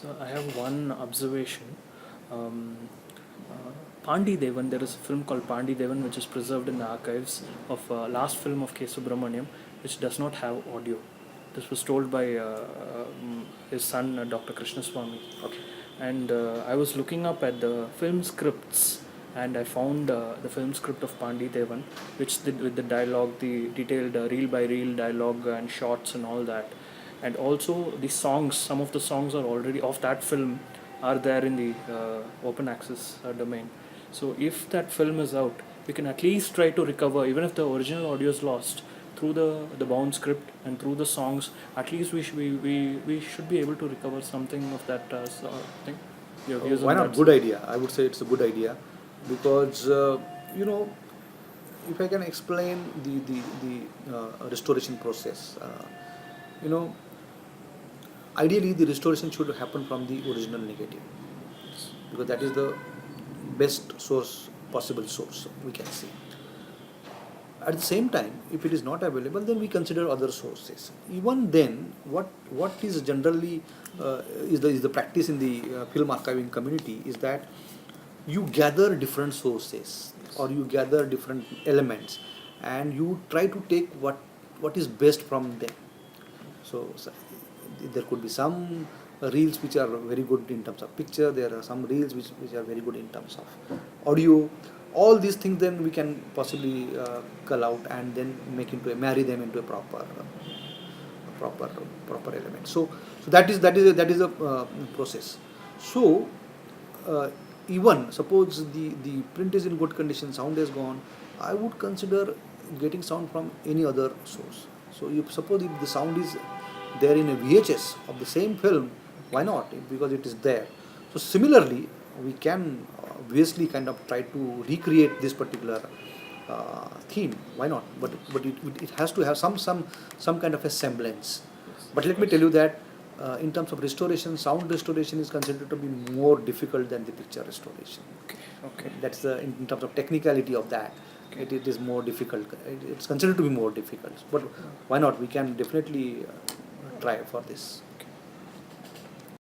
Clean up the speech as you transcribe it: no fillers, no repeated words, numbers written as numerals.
So I have one observation. Um, Pandi Devan, there is a film called Pandi Devan which is preserved in the archives of last film of K. Subramaniam, which does not have audio. This was told by his son, Dr. Krishnaswamy. Okay. And I was looking up at the film scripts, and I found the film script of Pandi Devan, which did with the dialogue, the detailed reel by reel dialogue and shots and all that. And also the songs, some of the songs are already of that film are there in the open access domain. So if that film is out, we can at least try to recover, even if the original audio is lost, through the bound script and through the songs. At least we should be able to recover something of that thing. Your views Why on not? that? Good idea. I would say it's a good idea because you know, if I can explain the restoration process, you know, ideally the restoration should happen from the original negative because that is the best source, possible source we can see. At the same time, if it is not available, then we consider other sources. Even then, what is generally is the practice in the film archiving community is that you gather different sources or you gather different elements and you try to take what is best from them. So there could be some reels which are very good in terms of picture, there are some reels which are very good in terms of audio. All these things then we can possibly cull out and then marry them into a proper element. So that is a process. So even suppose the print is in good condition, sound is gone, I would consider getting sound from any other source. So you suppose if the sound is there in a VHS of the same film, why not? Because it is there. So similarly, we can obviously kind of try to recreate this particular theme. Why not? But it has to have some kind of a semblance. But let me tell you that in terms of restoration, sound restoration is considered to be more difficult than the picture restoration. Okay. That's the in terms of technicality of that. Okay. It is more difficult. It's considered to be more difficult. But why not? We can definitely try for this.